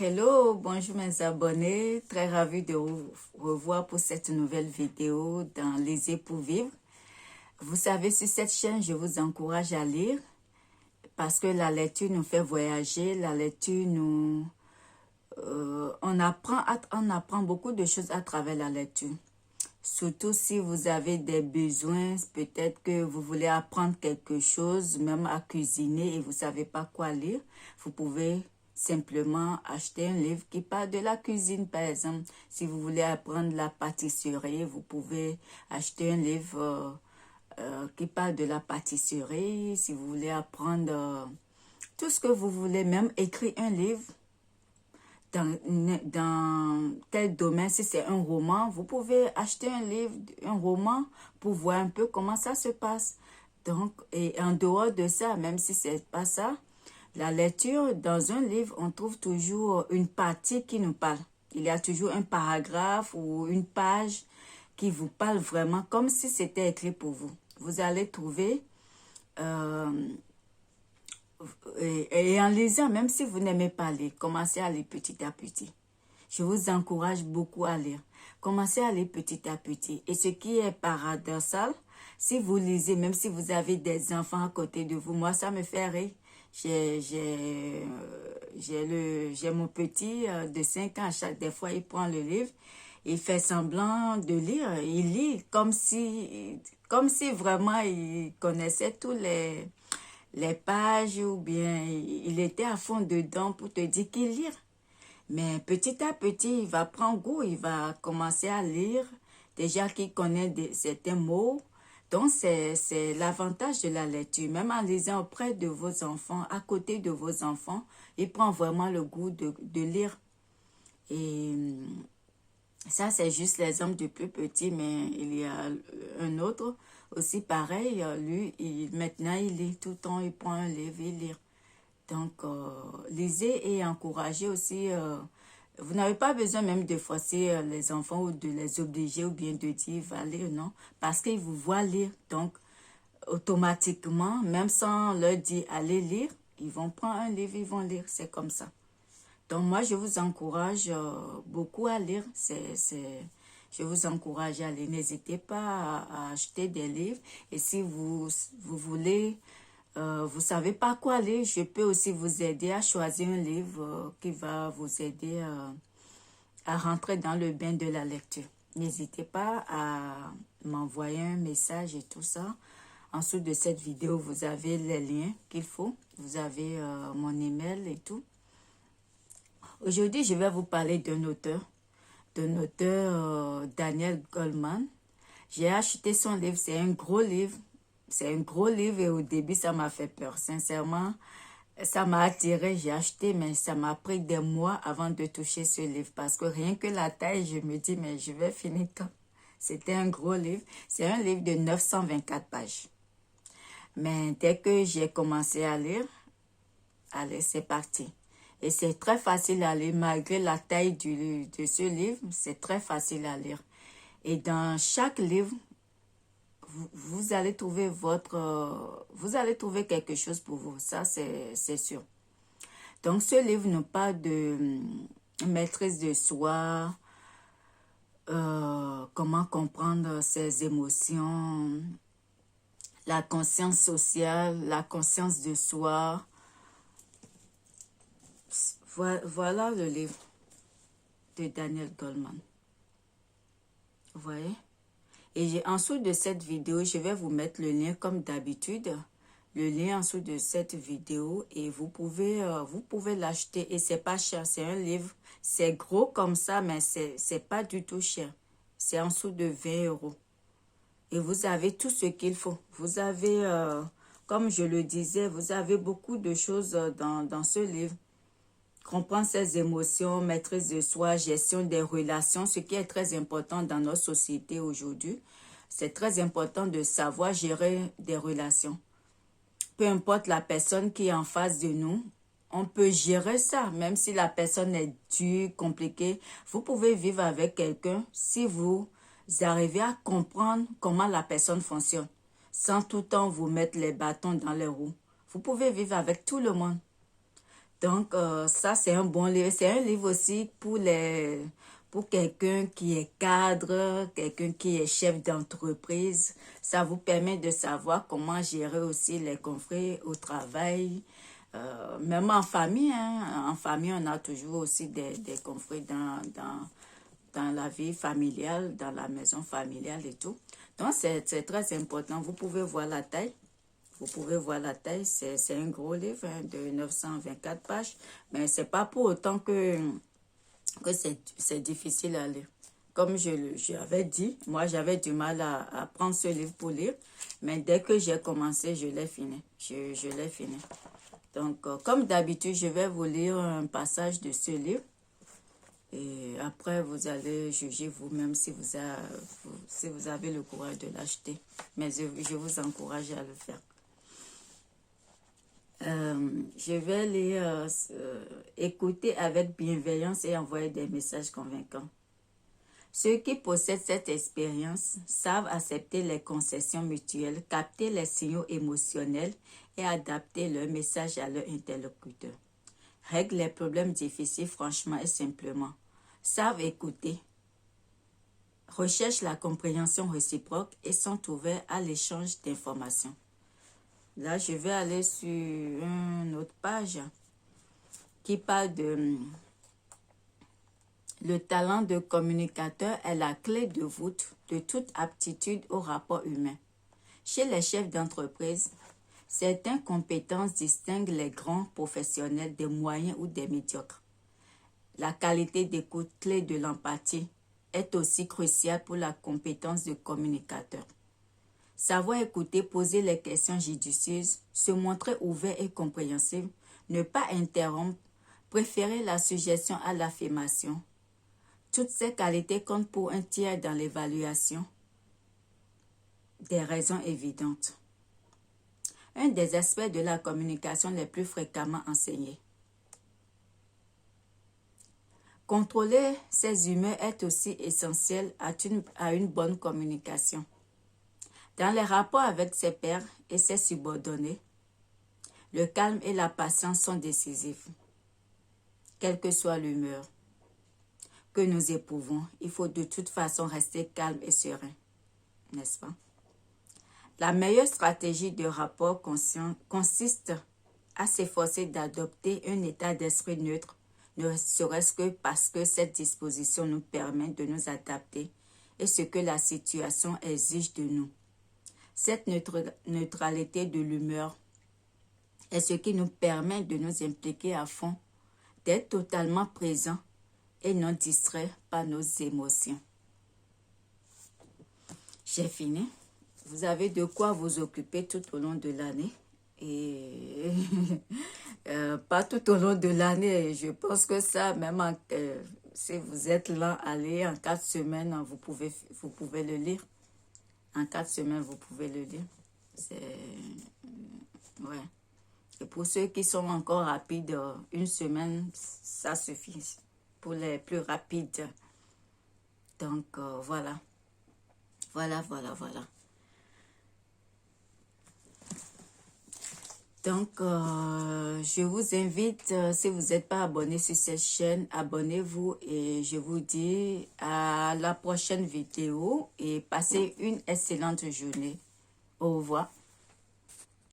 Hello, bonjour mes abonnés, très ravi de vous revoir pour cette nouvelle vidéo dans Lisez pour vivre. Vous savez, sur cette chaîne, je vous encourage à lire parce que la lecture nous fait voyager, la lecture nous... on apprend beaucoup de choses à travers la lecture. Surtout si vous avez des besoins, peut-être que vous voulez apprendre quelque chose, même à cuisiner et vous ne savez pas quoi lire, vous pouvez simplement acheter un livre qui parle de la cuisine, par exemple. Si vous voulez apprendre la pâtisserie, vous pouvez acheter un livre qui parle de la pâtisserie. Si vous voulez apprendre tout ce que vous voulez, même écrire un livre, dans tel domaine, si c'est un roman, vous pouvez acheter un livre, un roman, pour voir un peu comment ça se passe. Donc, et en dehors de ça, même si c'est pas ça, la lecture, dans un livre, on trouve toujours une partie qui nous parle. Il y a toujours un paragraphe ou une page qui vous parle vraiment comme si c'était écrit pour vous. Vous allez trouver... et en lisant, même si vous n'aimez pas lire, commencez à lire petit à petit. Je vous encourage beaucoup à lire. Commencez à lire petit à petit. Et ce qui est paradoxal, si vous lisez, même si vous avez des enfants à côté de vous, moi, ça me fait rire. J'ai mon petit de 5 ans, des fois, il prend le livre, il fait semblant de lire, il lit comme si vraiment il connaissait tous les pages ou bien il était à fond dedans pour te dire qu'il lit. Mais petit à petit, il va prendre goût, il va commencer à lire, déjà qu'il connaît certains mots. Donc, c'est l'avantage de la lecture. Même en lisant auprès de vos enfants, à côté de vos enfants, il prend vraiment le goût de lire. Et ça, c'est juste l'exemple du plus petit, mais il y a un autre aussi pareil. Lui, maintenant, il lit tout le temps, il prend un livre, il lit. Donc, lisez et encouragez aussi. Vous n'avez pas besoin même de forcer les enfants ou de les obliger ou bien de dire va lire, non. Parce qu'ils vous voient lire. Donc, automatiquement, même sans leur dire allez lire, ils vont prendre un livre, ils vont lire. C'est comme ça. Donc, moi, je vous encourage beaucoup à lire. Je vous encourage à lire. N'hésitez pas à acheter des livres. Et si vous voulez... vous savez pas quoi lire, je peux aussi vous aider à choisir un livre qui va vous aider à rentrer dans le bain de la lecture. N'hésitez pas à m'envoyer un message et tout ça. En dessous de cette vidéo, vous avez les liens qu'il faut. Vous avez mon email et tout. Aujourd'hui, je vais vous parler d'un auteur, Daniel Goleman. J'ai acheté son livre, c'est un gros livre. C'est un gros livre et au début, ça m'a fait peur. Sincèrement, ça m'a attiré, j'ai acheté, mais ça m'a pris des mois avant de toucher ce livre. Parce que rien que la taille, je me dis, mais je vais finir quand? C'était un gros livre. C'est un livre de 924 pages. Mais dès que j'ai commencé à lire, allez, c'est parti. Et c'est très facile à lire, malgré la taille de ce livre, c'est très facile à lire. Et dans chaque livre, vous allez trouver vous allez trouver quelque chose pour vous, ça c'est sûr. Donc ce livre nous parle de maîtrise de soi, comment comprendre ses émotions, la conscience sociale, la conscience de soi. Voilà le livre de Daniel Goleman. Vous voyez? Et en dessous de cette vidéo, je vais vous mettre le lien comme d'habitude. Le lien en dessous de cette vidéo. Et vous pouvez l'acheter. Et c'est pas cher. C'est un livre. C'est gros comme ça, mais c'est pas du tout cher. C'est en dessous de 20 €. Et vous avez tout ce qu'il faut. Vous avez, comme je le disais, vous avez beaucoup de choses dans ce livre. Comprendre ses émotions, maîtrise de soi, gestion des relations, ce qui est très important dans notre société aujourd'hui. C'est très important de savoir gérer des relations. Peu importe la personne qui est en face de nous, on peut gérer ça, même si la personne est dure, compliquée. Vous pouvez vivre avec quelqu'un si vous arrivez à comprendre comment la personne fonctionne, sans tout le temps vous mettre les bâtons dans les roues. Vous pouvez vivre avec tout le monde. Donc, ça, c'est un bon livre. C'est un livre aussi pour quelqu'un qui est cadre, quelqu'un qui est chef d'entreprise. Ça vous permet de savoir comment gérer aussi les conflits au travail, même en famille. Hein. En famille, on a toujours aussi des conflits dans la vie familiale, dans la maison familiale et tout. Donc, c'est très important. Vous pouvez voir la taille. Vous pouvez voir la taille, c'est un gros livre hein, de 924 pages, mais c'est pas pour autant que c'est difficile à lire. Comme j'avais dit, moi j'avais du mal à prendre ce livre pour lire, mais dès que j'ai commencé, je l'ai fini. Je l'ai fini. Donc, comme d'habitude, je vais vous lire un passage de ce livre. Et après, vous allez juger vous-même si vous avez le courage de l'acheter. Mais je vous encourage à le faire. Je vais lire écouter avec bienveillance et envoyer des messages convaincants. Ceux qui possèdent cette expérience savent accepter les concessions mutuelles, capter les signaux émotionnels et adapter leur message à leur interlocuteur. Règlent les problèmes difficiles franchement et simplement. Savent écouter. Recherchent la compréhension réciproque et sont ouverts à l'échange d'informations. Là, je vais aller sur une autre page qui parle de le talent de communicateur est la clé de voûte de toute aptitude au rapport humain. Chez les chefs d'entreprise, certaines compétences distinguent les grands professionnels des moyens ou des médiocres. La qualité d'écoute, clé de l'empathie, est aussi cruciale pour la compétence de communicateur. Savoir écouter, poser les questions judicieuses, se montrer ouvert et compréhensif, ne pas interrompre, préférer la suggestion à l'affirmation. Toutes ces qualités comptent pour un tiers dans l'évaluation des raisons évidentes. Un des aspects de la communication les plus fréquemment enseignés. Contrôler ses humeurs est aussi essentiel à une bonne communication. Dans les rapports avec ses pairs et ses subordonnés, le calme et la patience sont décisifs. Quelle que soit l'humeur que nous éprouvons, il faut de toute façon rester calme et serein, n'est-ce pas? La meilleure stratégie de rapport conscient consiste à s'efforcer d'adopter un état d'esprit neutre, ne serait-ce que parce que cette disposition nous permet de nous adapter et ce que la situation exige de nous. Cette neutralité de l'humeur est ce qui nous permet de nous impliquer à fond, d'être totalement présents et non distraits par nos émotions. J'ai fini. Vous avez de quoi vous occuper tout au long de l'année. Et pas tout au long de l'année. Je pense que ça, même si vous êtes là, allez, en 4 semaines, vous pouvez le lire. En 4 semaines, vous pouvez le lire. Ouais. Et pour ceux qui sont encore rapides, une semaine, ça suffit. Pour les plus rapides. Donc, voilà. Voilà. Donc, je vous invite, si vous n'êtes pas abonné sur cette chaîne, abonnez-vous et je vous dis à la prochaine vidéo et passez une excellente journée. Au revoir.